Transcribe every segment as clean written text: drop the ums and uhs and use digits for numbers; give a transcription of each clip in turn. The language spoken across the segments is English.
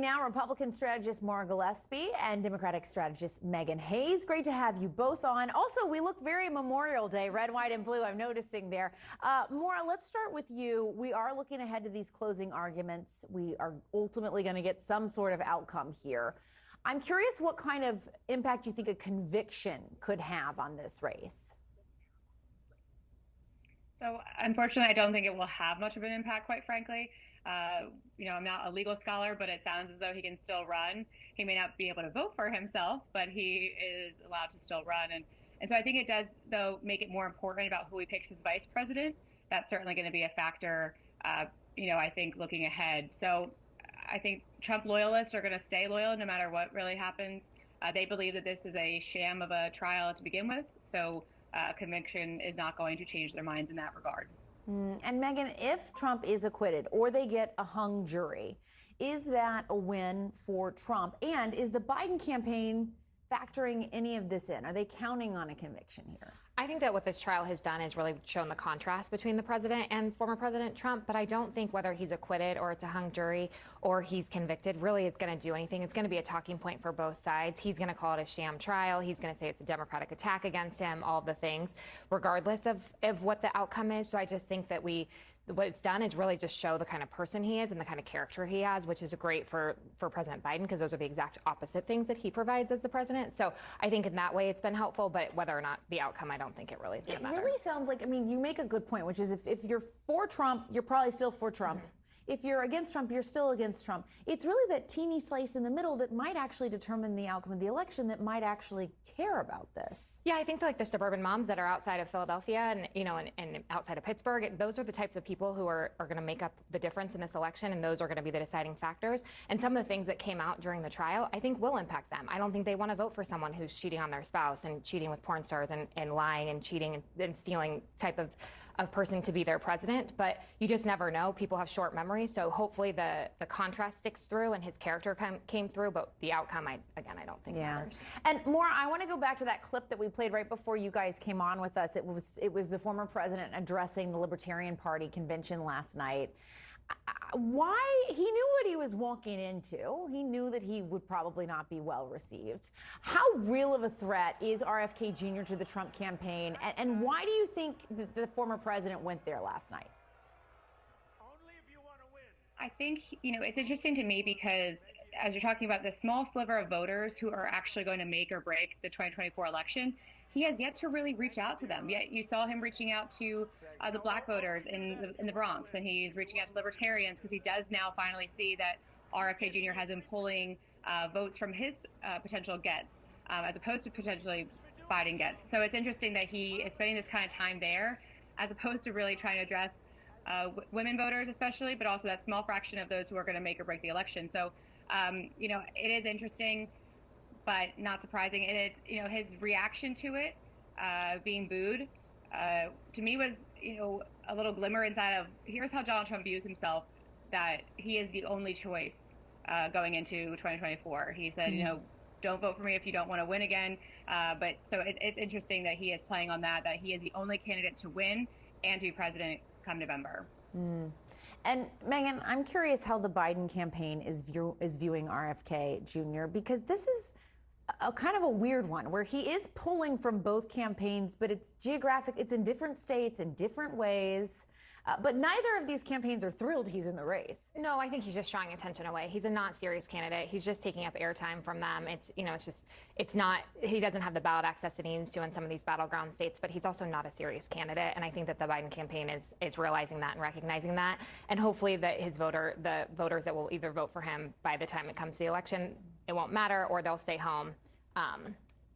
Now, Republican strategist Maura Gillespie and Democratic strategist Megan Hayes. Great to have you both on. Also, we look very Memorial Day, red, white, and blue, I'm noticing there. Maura, let's start with you. We are looking ahead to these closing arguments. We are ultimately going to get some sort of outcome here. I'm curious what kind of impact you think a conviction could have on this race. So unfortunately, I don't think it will have much of an impact, quite frankly. I'm not a legal scholar, but it sounds as though he can still run. He may not be able to vote for himself, but he is allowed to still run. And so I think it does, though, make it more important about who he picks as vice president. That's certainly going to be a factor, I think, looking ahead. So I think Trump loyalists are going to stay loyal no matter what really happens. They believe that this is a sham of a trial to begin with. So conviction is not going to change their minds in that regard. And Megan, if Trump is acquitted or they get a hung jury, is that a win for Trump? And is the Biden campaign factoring any of this in? Are they counting on a conviction here? I think that what this trial has done is really shown the contrast between the president and former President Trump. But I don't think whether he's acquitted or it's a hung jury or he's convicted, really it's going to do anything. It's going to be a talking point for both sides. He's going to call it a sham trial. He's going to say it's a Democratic attack against him, all the things, regardless of what the outcome is. So I just think that what it's done is really just show the kind of person he is and the kind of character he has, which is great for President Biden, because those are the exact opposite things that he provides as the president. So I think in that way it's been helpful, but whether or not the outcome, I don't think it really is going to matter. It really sounds like, you make a good point, which is if you're for Trump, you're probably still for Trump. Mm-hmm. If you're against Trump, you're still against Trump. It's really that teeny slice in the middle that might actually determine the outcome of the election, that might actually care about this. Yeah, I think like the suburban moms that are outside of Philadelphia and outside of Pittsburgh, those are the types of people who are going to make up the difference in this election, and those are going to be the deciding factors. And some of the things that came out during the trial, I think will impact them. I don't think they want to vote for someone who's cheating on their spouse and cheating with porn stars and lying and cheating and stealing type of person to be their president, but you just never know. People have short memories, so hopefully the contrast sticks through and his character came through, but the outcome, I don't think matters. And Maura, I want to go back to that clip that we played right before you guys came on with us. It was the former president addressing the Libertarian Party convention last night. Why? He knew what he was walking into. He knew that he would probably not be well received. How real of a threat is RFK Jr. to the Trump campaign? And why do you think that the former president went there last night? Only if you want to win. I think, it's interesting to me because as you're talking about the small sliver of voters who are actually going to make or break the 2024 election, he has yet to really reach out to them. Yet you saw him reaching out to the black voters in the Bronx, and he's reaching out to libertarians because he does now finally see that RFK Jr. has been pulling votes from his potential gets as opposed to potentially Biden gets. So it's interesting that he is spending this kind of time there as opposed to really trying to address women voters especially, but also that small fraction of those who are going to make or break the election. So, it is interesting, but not surprising. And it's, his reaction to it, being booed, to me was, a little glimmer inside of, here's how Donald Trump views himself, that he is the only choice going into 2024. He said, don't vote for me if you don't want to win again. But so it's interesting that he is playing on that he is the only candidate to win and to be president come November. And Megan, I'm curious how the Biden campaign is viewing RFK Jr., because this is a kind of a weird one where he is pulling from both campaigns, but it's geographic. It's in different states in different ways. But neither of these campaigns are thrilled he's in the race. No, I think he's just drawing attention away. He's a not serious candidate. He's just taking up airtime from them. It's not, he doesn't have the ballot access that he needs to in some of these battleground states, but he's also not a serious candidate. And I think that the Biden campaign is realizing that and recognizing that. And hopefully that the voters that will either vote for him by the time it comes to the election, it won't matter, or they'll stay home.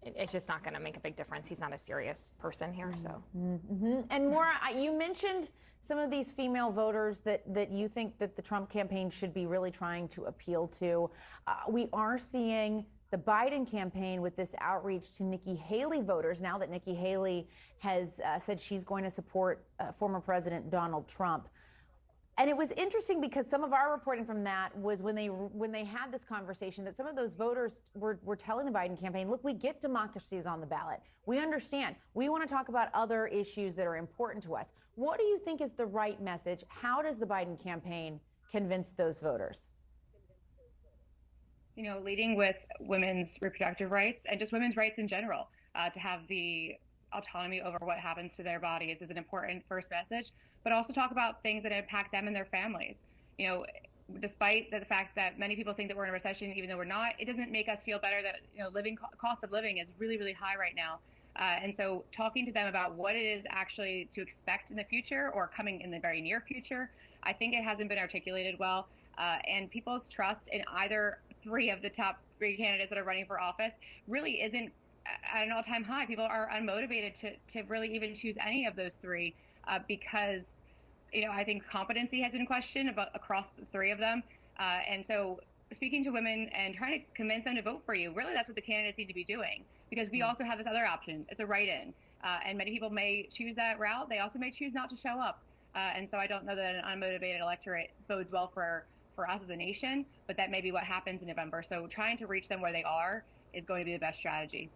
It's just not going to make a big difference. He's not a serious person here. So. Mm-hmm. And Maura, you mentioned some of these female voters that you think that the Trump campaign should be really trying to appeal to. We are seeing the Biden campaign with this outreach to Nikki Haley voters now that Nikki Haley has said she's going to support former President Donald Trump. And it was interesting because some of our reporting from that was when they had this conversation that some of those voters were telling the Biden campaign, look, we get democracies on the ballot. We understand. We want to talk about other issues that are important to us. What do you think is the right message? How does the Biden campaign convince those voters? Leading with women's reproductive rights and just women's rights in general, to have the autonomy over what happens to their bodies is an important first message, but also talk about things that impact them and their families. Despite the fact that many people think that we're in a recession, even though we're not, it doesn't make us feel better that cost of living is really, really high right now. And so talking to them about what it is actually to expect in the future or coming in the very near future, I think it hasn't been articulated well. And people's trust in either three of the top three candidates that are running for office really isn't at an all-time high. People are unmotivated to really even choose any of those three because I think competency has been questioned across the three of them. And so speaking to women and trying to convince them to vote for you, really that's what the candidates need to be doing, because we also have this other option. It's a write-in. And many people may choose that route. They also may choose not to show up. And so I don't know that an unmotivated electorate bodes well for us as a nation, but that may be what happens in November. So trying to reach them where they are is going to be the best strategy.